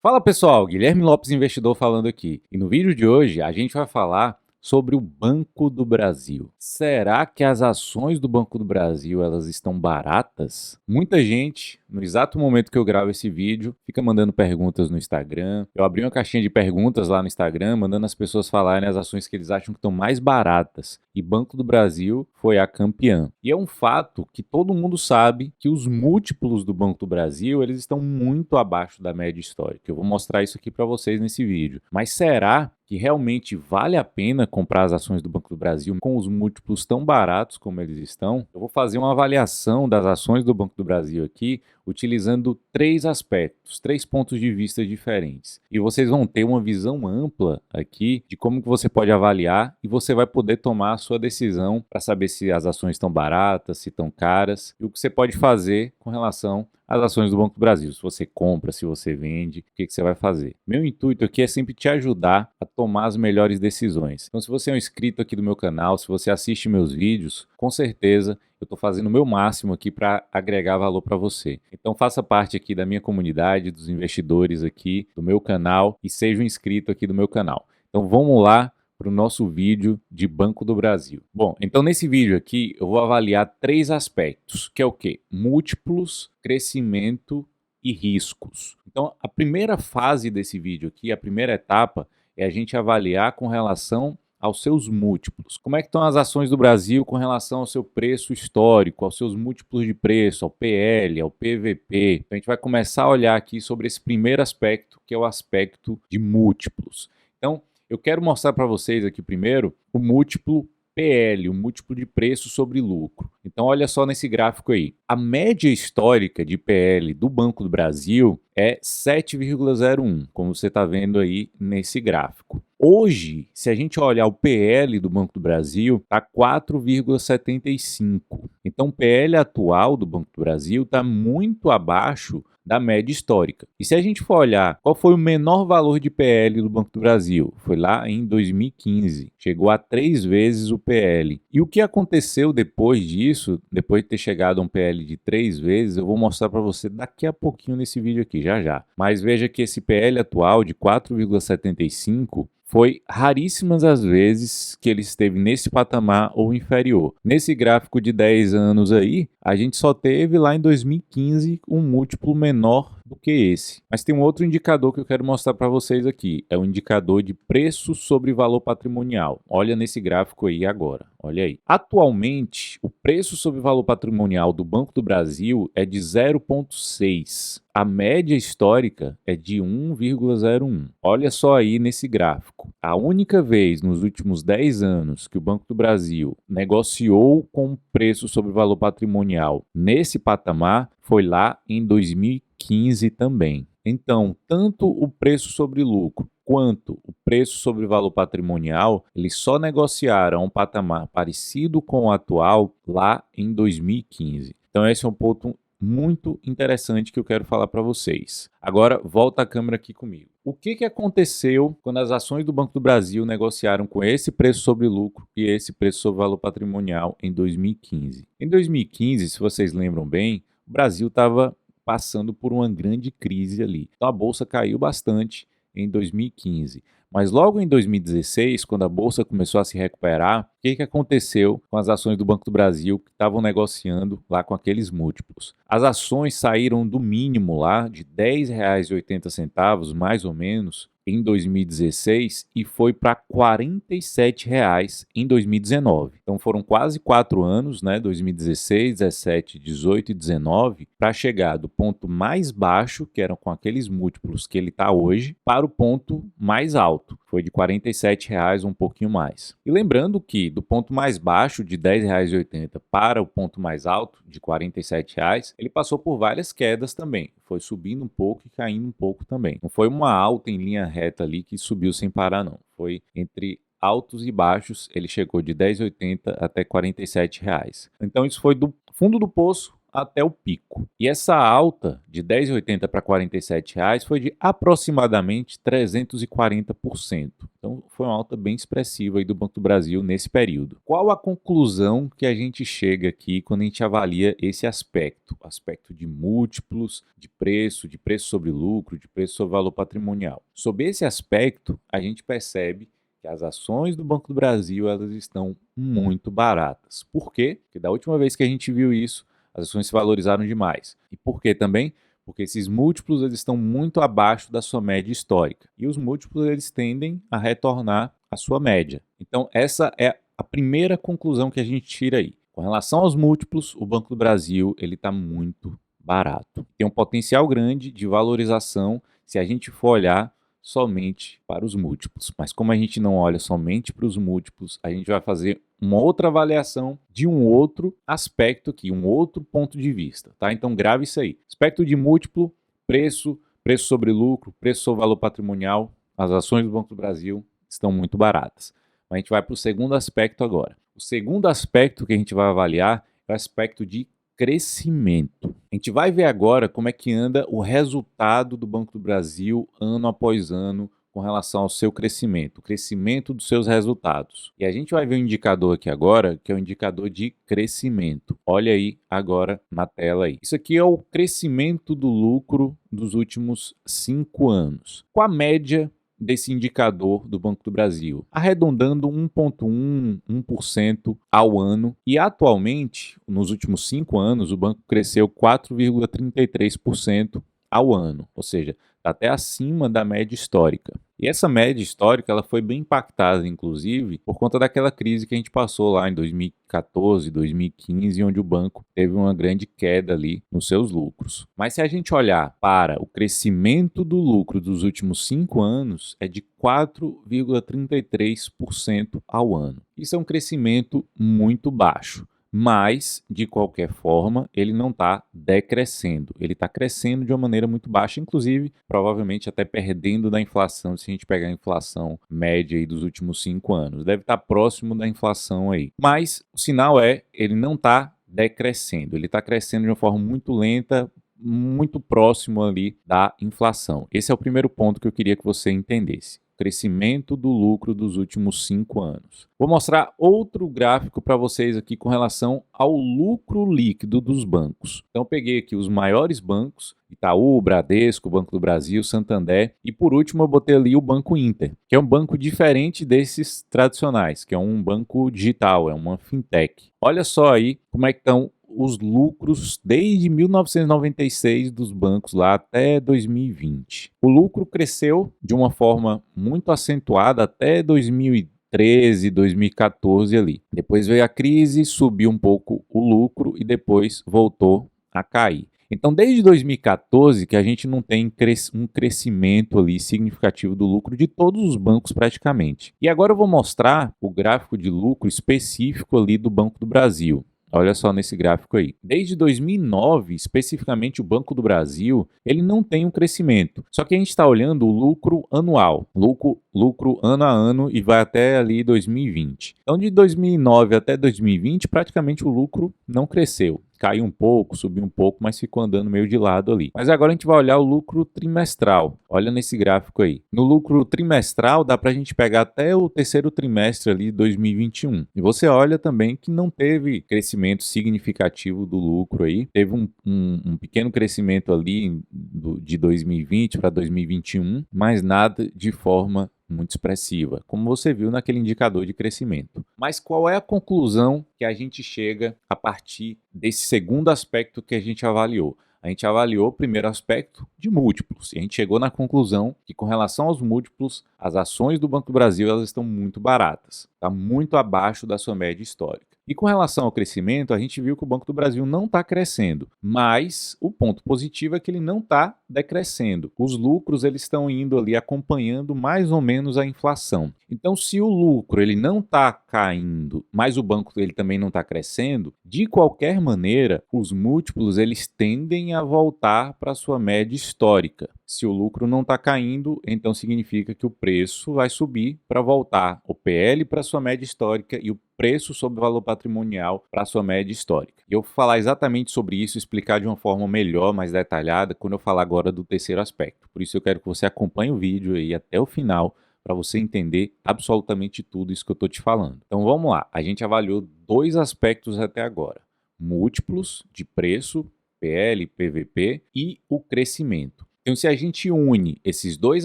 Fala pessoal, Guilherme Lopes Investidor falando aqui. E no vídeo de hoje a gente vai falar sobre o Banco do Brasil. Será que as ações do Banco do Brasil elas estão baratas? Muita gente, no exato momento que eu gravo esse vídeo, fica mandando perguntas no Instagram. Eu abri uma caixinha de perguntas lá no Instagram, mandando as pessoas falarem as ações que eles acham que estão mais baratas. E Banco do Brasil foi a campeã. E é um fato que todo mundo sabe que os múltiplos do Banco do Brasil eles estão muito abaixo da média histórica. Eu vou mostrar isso aqui para vocês nesse vídeo. Mas será que realmente vale a pena comprar as ações do Banco do Brasil com os múltiplos tão baratos como eles estão? Eu vou fazer uma avaliação das ações do Banco do Brasil aqui, utilizando três aspectos, três pontos de vista diferentes. E vocês vão ter uma visão ampla aqui de como que você pode avaliar e você vai poder tomar a sua decisão para saber se as ações estão baratas, se estão caras e o que você pode fazer com relação às ações do Banco do Brasil. Se você compra, se você vende, o que você vai fazer. Meu intuito aqui é sempre te ajudar a tomar as melhores decisões. Então, se você é um inscrito aqui do meu canal, se você assiste meus vídeos, com certeza eu estou fazendo o meu máximo aqui para agregar valor para você. Então faça parte aqui da minha comunidade, dos investidores aqui do meu canal e seja um inscrito aqui do meu canal. Então vamos lá para o nosso vídeo de Banco do Brasil. Bom, então nesse vídeo aqui eu vou avaliar três aspectos, que é o quê? Múltiplos, crescimento e riscos. Então a primeira fase desse vídeo aqui, a primeira etapa, é a gente avaliar com relação aos seus múltiplos. Como é que estão as ações do Brasil com relação ao seu preço histórico, aos seus múltiplos de preço, ao PL, ao PVP? Então a gente vai começar a olhar aqui sobre esse primeiro aspecto, que é o aspecto de múltiplos. Então, eu quero mostrar para vocês aqui primeiro o múltiplo PL, o múltiplo de preço sobre lucro. Então, olha só nesse gráfico aí. A média histórica de PL do Banco do Brasil é 7,01, como você está vendo aí nesse gráfico. Hoje, se a gente olhar o PL do Banco do Brasil, está 4,75. Então, o PL atual do Banco do Brasil está muito abaixo da média histórica. E se a gente for olhar qual foi o menor valor de PL do Banco do Brasil, foi lá em 2015, chegou a 3 vezes o PL. E o que aconteceu depois disso, depois de ter chegado a um PL de 3 vezes, eu vou mostrar para você daqui a pouquinho nesse vídeo aqui, já já. Mas veja que esse PL atual de 4,75 foi raríssimas as vezes que ele esteve nesse patamar ou inferior. Nesse gráfico de 10 anos aí, a gente só teve lá em 2015 um múltiplo menor do que esse. Mas tem um outro indicador que eu quero mostrar para vocês aqui. É o indicador de preço sobre valor patrimonial. Olha nesse gráfico aí agora. Olha aí. Atualmente, o preço sobre valor patrimonial do Banco do Brasil é de 0,6. A média histórica é de 1,01. Olha só aí nesse gráfico. A única vez nos últimos 10 anos que o Banco do Brasil negociou com preço sobre valor patrimonial nesse patamar foi lá em 2015 também. Então, tanto o preço sobre lucro quanto o preço sobre valor patrimonial, eles só negociaram um patamar parecido com o atual lá em 2015. Então, esse é um ponto muito interessante que eu quero falar para vocês. Agora, volta a câmera aqui comigo. O que aconteceu quando as ações do Banco do Brasil negociaram com esse preço sobre lucro e esse preço sobre valor patrimonial em 2015? Em 2015, se vocês lembram bem, o Brasil estava passando por uma grande crise ali. Então a bolsa caiu bastante em 2015. Mas logo em 2016, quando a bolsa começou a se recuperar, o que aconteceu com as ações do Banco do Brasil que estavam negociando lá com aqueles múltiplos? As ações saíram do mínimo lá de R$ 10,80, mais ou menos, em 2016 e foi para R$ 47,00 em 2019. Então foram quase 4 anos, né, 2016, 17, 18 e 19, para chegar do ponto mais baixo, que eram com aqueles múltiplos que ele está hoje, para o ponto mais alto. Foi de R$ 47,00, um pouquinho mais. E lembrando que do ponto mais baixo, de R$ 10,80, para o ponto mais alto, de R$ 47,00, ele passou por várias quedas também. Foi subindo um pouco e caindo um pouco também. Não foi uma alta em linha reta ali que subiu sem parar, não. Foi entre altos e baixos, ele chegou de R$ 10,80 até R$ 47,00. Então isso foi do fundo do poço até o pico. E essa alta de 10,80 para R$ 47 foi de aproximadamente 340%. Então foi uma alta bem expressiva aí do Banco do Brasil nesse período. Qual a conclusão que a gente chega aqui quando a gente avalia esse aspecto? O aspecto de múltiplos, de preço sobre lucro, de preço sobre valor patrimonial. Sob esse aspecto, a gente percebe que as ações do Banco do Brasil elas estão muito baratas. Por quê? Porque da última vez que a gente viu isso, as ações se valorizaram demais. E por quê também? Porque esses múltiplos eles estão muito abaixo da sua média histórica. E os múltiplos eles tendem a retornar à sua média. Então essa é a primeira conclusão que a gente tira aí. Com relação aos múltiplos, o Banco do Brasil ele está muito barato. Tem um potencial grande de valorização se a gente for olhar somente para os múltiplos. Mas como a gente não olha somente para os múltiplos, a gente vai fazer uma outra avaliação de um outro aspecto aqui, um outro ponto de vista, tá? Então grave isso aí. Aspecto de múltiplo, preço sobre lucro, preço sobre valor patrimonial, as ações do Banco do Brasil estão muito baratas. A gente vai para o segundo aspecto agora. O segundo aspecto que a gente vai avaliar é o aspecto de crescimento. A gente vai ver agora como é que anda o resultado do Banco do Brasil ano após ano com relação ao seu crescimento, o crescimento dos seus resultados. E a gente vai ver um indicador aqui agora, que é o indicador de crescimento. Olha aí agora na tela aí. Isso aqui é o crescimento do lucro dos últimos 5 anos. Com a média desse indicador do Banco do Brasil, arredondando 1,1% ao ano. E atualmente, nos últimos 5 anos, o banco cresceu 4,33% ao ano, ou seja, está até acima da média histórica. E essa média histórica ela foi bem impactada, inclusive, por conta daquela crise que a gente passou lá em 2014, 2015, onde o banco teve uma grande queda ali nos seus lucros. Mas se a gente olhar para o crescimento do lucro dos últimos 5 anos, é de 4,33% ao ano. Isso é um crescimento muito baixo. Mas, de qualquer forma, ele não está decrescendo. Ele está crescendo de uma maneira muito baixa, inclusive, provavelmente até perdendo da inflação, se a gente pegar a inflação média aí dos últimos 5 anos. Deve estar próximo da inflação aí. Mas o sinal é, ele não está decrescendo. Ele está crescendo de uma forma muito lenta, muito próximo ali da inflação. Esse é o primeiro ponto que eu queria que você entendesse. Crescimento do lucro dos últimos 5 anos. Vou mostrar outro gráfico para vocês aqui com relação ao lucro líquido dos bancos. Então, eu peguei aqui os maiores bancos, Itaú, Bradesco, Banco do Brasil, Santander, e por último eu botei ali o Banco Inter, que é um banco diferente desses tradicionais, que é um banco digital, é uma fintech. Olha só aí como é que estão os lucros desde 1996 dos bancos lá até 2020. O lucro cresceu de uma forma muito acentuada até 2013, 2014 ali. Depois veio a crise, subiu um pouco o lucro e depois voltou a cair. Então, desde 2014 que a gente não tem um crescimento ali significativo do lucro de todos os bancos praticamente. E agora eu vou mostrar o gráfico de lucro específico ali do Banco do Brasil. Olha só nesse gráfico aí. Desde 2009, especificamente o Banco do Brasil, ele não tem um crescimento. Só que a gente está olhando o lucro anual, lucro ano a ano e vai até ali 2020. Então de 2009 até 2020, praticamente o lucro não cresceu. Caiu um pouco, subiu um pouco, mas ficou andando meio de lado ali. Mas agora a gente vai olhar o lucro trimestral. Olha nesse gráfico aí. No lucro trimestral, dá para a gente pegar até o terceiro trimestre ali de 2021. E você olha também que não teve crescimento significativo do lucro aí. Teve um pequeno crescimento ali de 2020 para 2021, mas nada de forma muito expressiva, como você viu naquele indicador de crescimento. Mas qual é a conclusão que a gente chega a partir desse segundo aspecto que a gente avaliou? A gente avaliou o primeiro aspecto de múltiplos e a gente chegou na conclusão que com relação aos múltiplos, as ações do Banco do Brasil elas estão muito baratas, está muito abaixo da sua média histórica. E com relação ao crescimento, a gente viu que o Banco do Brasil não está crescendo, mas o ponto positivo é que ele não está decrescendo. Os lucros eles estão indo ali acompanhando mais ou menos a inflação. Então, se o lucro ele não está caindo, mas o banco ele também não está crescendo, de qualquer maneira, os múltiplos eles tendem a voltar para a sua média histórica. Se o lucro não está caindo, então significa que o preço vai subir para voltar o PL para sua média histórica e o preço sobre o valor patrimonial para sua média histórica. Eu vou falar exatamente sobre isso, explicar de uma forma melhor, mais detalhada, quando eu falar agora do terceiro aspecto. Por isso eu quero que você acompanhe o vídeo aí até o final, para você entender absolutamente tudo isso que eu estou te falando. Então vamos lá, a gente avaliou dois aspectos até agora: múltiplos de preço, PL, PVP, e o crescimento. Então, se a gente une esses dois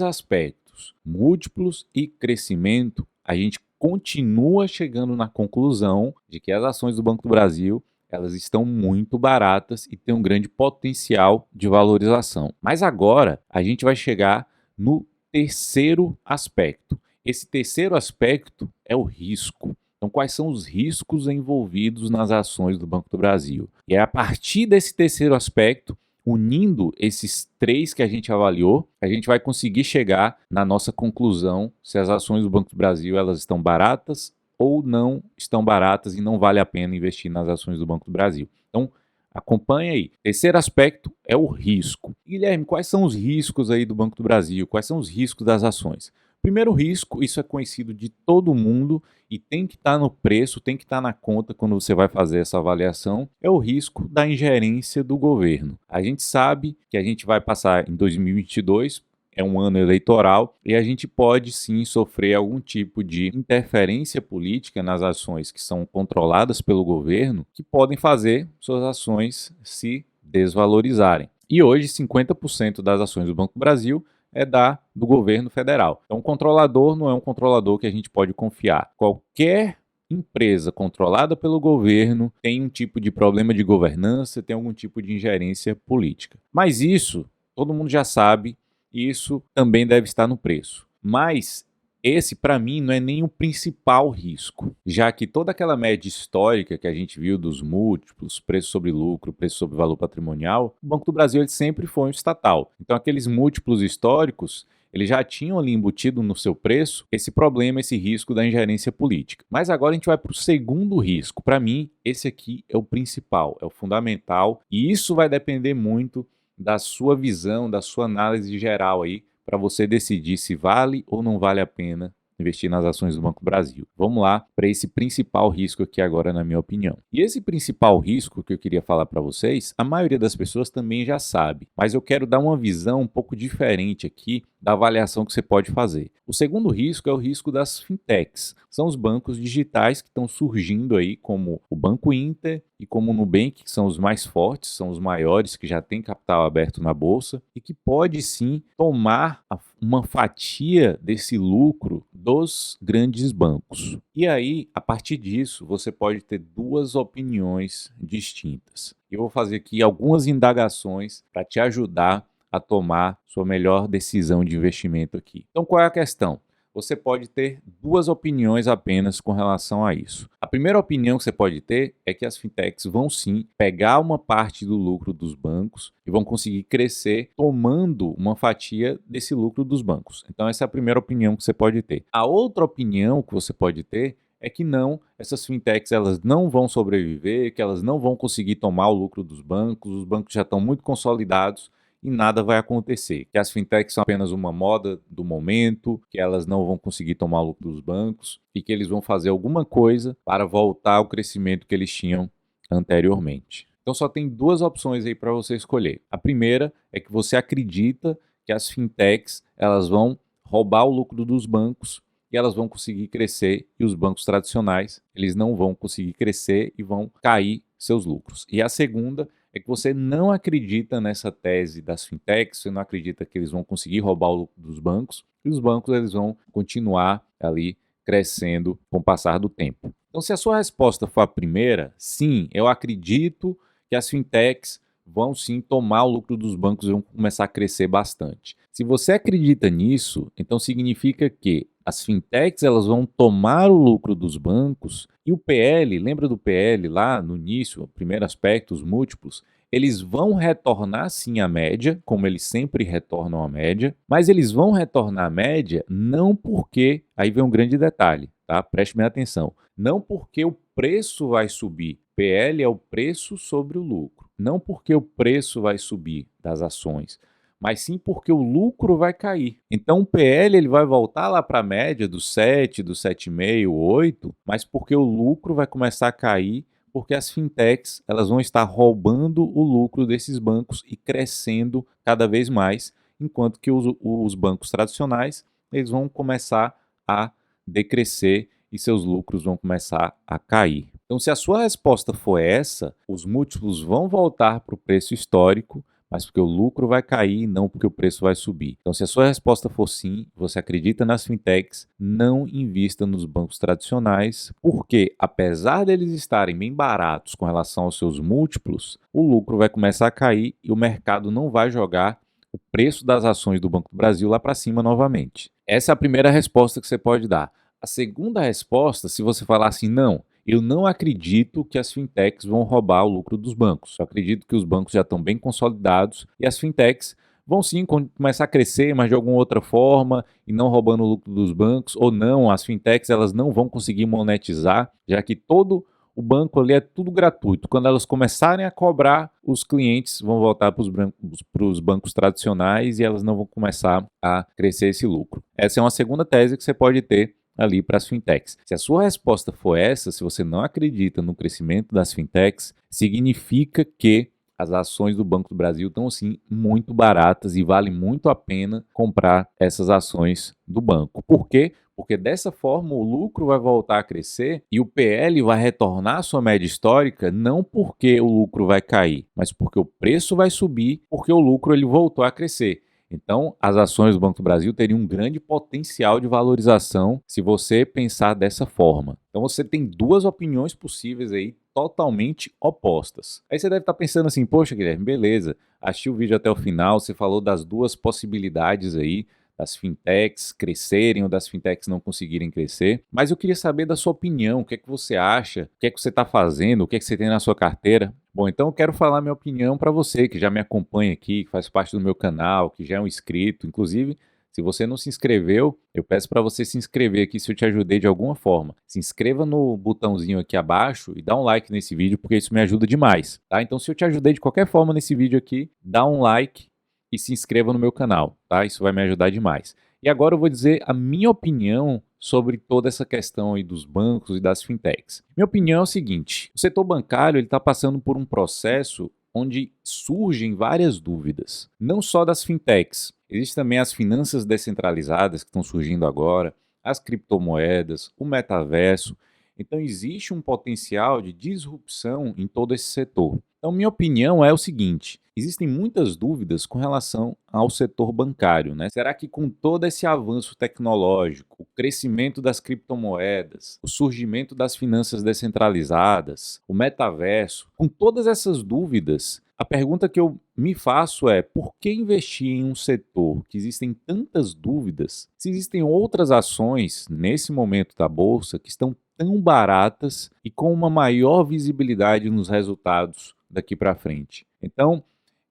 aspectos, múltiplos e crescimento, a gente continua chegando na conclusão de que as ações do Banco do Brasil elas estão muito baratas e têm um grande potencial de valorização. Mas agora a gente vai chegar no terceiro aspecto. Esse terceiro aspecto é o risco. Então, quais são os riscos envolvidos nas ações do Banco do Brasil? E é a partir desse terceiro aspecto, unindo esses três que a gente avaliou, a gente vai conseguir chegar na nossa conclusão se as ações do Banco do Brasil elas estão baratas ou não estão baratas e não vale a pena investir nas ações do Banco do Brasil. Então, acompanhe aí. Terceiro aspecto é o risco. Guilherme, quais são os riscos aí do Banco do Brasil? Quais são os riscos das ações? Primeiro risco, isso é conhecido de todo mundo e tem que estar no preço, tem que estar na conta quando você vai fazer essa avaliação, é o risco da ingerência do governo. A gente sabe que a gente vai passar em 2022, é um ano eleitoral, e a gente pode sim sofrer algum tipo de interferência política nas ações que são controladas pelo governo, que podem fazer suas ações se desvalorizarem. E hoje, 50% das ações do Banco do Brasil é do governo federal. Então, o controlador não é um controlador que a gente pode confiar. Qualquer empresa controlada pelo governo tem um tipo de problema de governança, tem algum tipo de ingerência política. Mas isso, todo mundo já sabe, isso também deve estar no preço. Mas esse, para mim, não é nem o principal risco, já que toda aquela média histórica que a gente viu dos múltiplos, preço sobre lucro, preço sobre valor patrimonial, o Banco do Brasil ele sempre foi um estatal. Então, aqueles múltiplos históricos, eles já tinham ali embutido no seu preço esse problema, esse risco da ingerência política. Mas agora a gente vai para o segundo risco. Para mim, esse aqui é o principal, é o fundamental, e isso vai depender muito da sua visão, da sua análise geral aí, para você decidir se vale ou não vale a pena investir nas ações do Banco do Brasil. Vamos lá para esse principal risco aqui agora, na minha opinião. E esse principal risco que eu queria falar para vocês, a maioria das pessoas também já sabe, mas eu quero dar uma visão um pouco diferente aqui da avaliação que você pode fazer. O segundo risco é o risco das fintechs. São os bancos digitais que estão surgindo aí, como o Banco Inter e como o Nubank, que são os mais fortes, são os maiores, que já têm capital aberto na bolsa e que pode sim tomar uma fatia desse lucro dos grandes bancos. E aí, a partir disso, você pode ter duas opiniões distintas. Eu vou fazer aqui algumas indagações para te ajudar a tomar sua melhor decisão de investimento aqui. Então, qual é a questão? Você pode ter duas opiniões apenas com relação a isso. A primeira opinião que você pode ter é que as fintechs vão sim pegar uma parte do lucro dos bancos e vão conseguir crescer tomando uma fatia desse lucro dos bancos. Então essa é a primeira opinião que você pode ter. A outra opinião que você pode ter é que não, essas fintechs elas não vão sobreviver, que elas não vão conseguir tomar o lucro dos bancos, os bancos já estão muito consolidados e nada vai acontecer, que as fintechs são apenas uma moda do momento, que elas não vão conseguir tomar o lucro dos bancos e que eles vão fazer alguma coisa para voltar ao crescimento que eles tinham anteriormente. Então só tem duas opções aí para você escolher. A primeira é que você acredita que as fintechs elas vão roubar o lucro dos bancos e elas vão conseguir crescer e os bancos tradicionais eles não vão conseguir crescer e vão cair seus lucros. E a segunda é que você não acredita nessa tese das fintechs, você não acredita que eles vão conseguir roubar o lucro dos bancos, e os bancos eles vão continuar ali crescendo com o passar do tempo. Então, se a sua resposta for a primeira, sim, eu acredito que as fintechs vão sim tomar o lucro dos bancos e vão começar a crescer bastante. Se você acredita nisso, então significa que as fintechs elas vão tomar o lucro dos bancos e o PL, lembra do PL lá no início, o primeiro aspecto, os múltiplos, eles vão retornar sim à média, como eles sempre retornam à média, mas eles vão retornar à média não porque, aí vem um grande detalhe, tá? Preste bem atenção, não porque o preço vai subir, PL é o preço sobre o lucro, não porque o preço vai subir das ações, mas sim porque o lucro vai cair. Então o PL ele vai voltar lá para a média do 7, do 7,5, 8, mas porque o lucro vai começar a cair, porque as fintechs elas vão estar roubando o lucro desses bancos e crescendo cada vez mais, enquanto que os bancos tradicionais eles vão começar a decrescer e seus lucros vão começar a cair. Então, se a sua resposta for essa, os múltiplos vão voltar para o preço histórico, mas porque o lucro vai cair, não porque o preço vai subir. Então, se a sua resposta for sim, você acredita nas fintechs, não invista nos bancos tradicionais, porque apesar deles estarem bem baratos com relação aos seus múltiplos, o lucro vai começar a cair e o mercado não vai jogar o preço das ações do Banco do Brasil lá para cima novamente. Essa é a primeira resposta que você pode dar. A segunda resposta, se você falar assim, não, eu não acredito que as fintechs vão roubar o lucro dos bancos. Eu acredito que os bancos já estão bem consolidados e as fintechs vão sim começar a crescer, mas de alguma outra forma e não roubando o lucro dos bancos, ou não, as fintechs elas não vão conseguir monetizar, já que todo o banco ali é tudo gratuito. Quando elas começarem a cobrar, os clientes vão voltar para os bancos tradicionais e elas não vão começar a crescer esse lucro. Essa é uma segunda tese que você pode ter ali para as fintechs. Se a sua resposta for essa, se você não acredita no crescimento das fintechs, significa que as ações do Banco do Brasil estão sim muito baratas e vale muito a pena comprar essas ações do banco. Por quê? Porque dessa forma o lucro vai voltar a crescer e o PL vai retornar à sua média histórica, não porque o lucro vai cair, mas porque o preço vai subir, porque o lucro ele voltou a crescer. Então, as ações do Banco do Brasil teriam um grande potencial de valorização se você pensar dessa forma. Então, você tem duas opiniões possíveis aí totalmente opostas. Aí você deve estar pensando assim, poxa, Guilherme, beleza, assisti o vídeo até o final, você falou das duas possibilidades aí, das fintechs crescerem ou das fintechs não conseguirem crescer, mas eu queria saber da sua opinião, o que é que você acha, o que é que você está fazendo, o que é que você tem na sua carteira. Bom, então eu quero falar minha opinião para você que já me acompanha aqui, que faz parte do meu canal, que já é um inscrito. Inclusive, se você não se inscreveu, eu peço para você se inscrever aqui se eu te ajudei de alguma forma. Se inscreva no botãozinho aqui abaixo e dá um like nesse vídeo, porque isso me ajuda demais, tá? Então, se eu te ajudei de qualquer forma nesse vídeo aqui, dá um like e se inscreva no meu canal, tá? Isso vai me ajudar demais. E agora eu vou dizer a minha opinião sobre toda essa questão aí dos bancos e das fintechs. Minha opinião é o seguinte, o setor bancário está passando por um processo onde surgem várias dúvidas, não só das fintechs, existem também as finanças descentralizadas que estão surgindo agora, as criptomoedas, o metaverso. Então existe um potencial de disrupção em todo esse setor. Então minha opinião é o seguinte, existem muitas dúvidas com relação ao setor bancário, né? Será que com todo esse avanço tecnológico, o crescimento das criptomoedas, o surgimento das finanças descentralizadas, o metaverso, com todas essas dúvidas, a pergunta que eu me faço é, por que investir em um setor que existem tantas dúvidas, se existem outras ações nesse momento da bolsa que estão tão baratas e com uma maior visibilidade nos resultados daqui para frente? Então,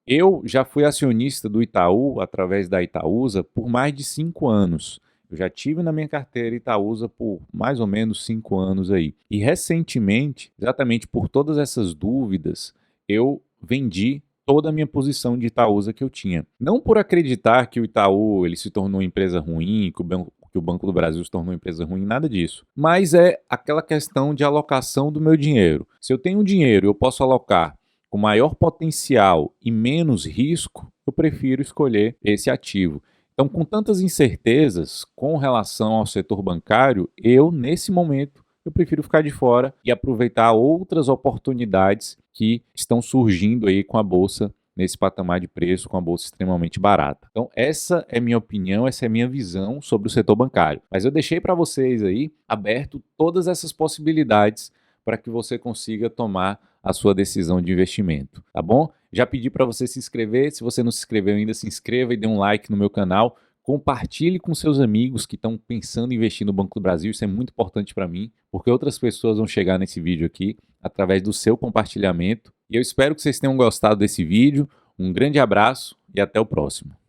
eu já fui acionista do Itaú através da Itaúsa por mais de 5 anos. Eu já tive na minha carteira Itaúsa por mais ou menos 5 anos aí. E recentemente, exatamente por todas essas dúvidas, eu vendi toda a minha posição de Itaúsa que eu tinha. Não por acreditar que o Itaú ele se tornou uma empresa ruim, que o Banco do Brasil se tornou uma empresa ruim, nada disso. Mas é aquela questão de alocação do meu dinheiro. Se eu tenho dinheiro, eu posso alocar com maior potencial e menos risco, eu prefiro escolher esse ativo. Então, com tantas incertezas com relação ao setor bancário, nesse momento, eu prefiro ficar de fora e aproveitar outras oportunidades que estão surgindo aí com a bolsa nesse patamar de preço, com a bolsa extremamente barata. Então, essa é minha opinião, essa é minha visão sobre o setor bancário. Mas eu deixei para vocês aí aberto todas essas possibilidades para que você consiga tomar a sua decisão de investimento, tá bom? Já pedi para você se inscrever, se você não se inscreveu ainda, se inscreva e dê um like no meu canal. Compartilhe com seus amigos que estão pensando em investir no Banco do Brasil, isso é muito importante para mim, porque outras pessoas vão chegar nesse vídeo aqui através do seu compartilhamento. E eu espero que vocês tenham gostado desse vídeo. Um grande abraço e até o próximo.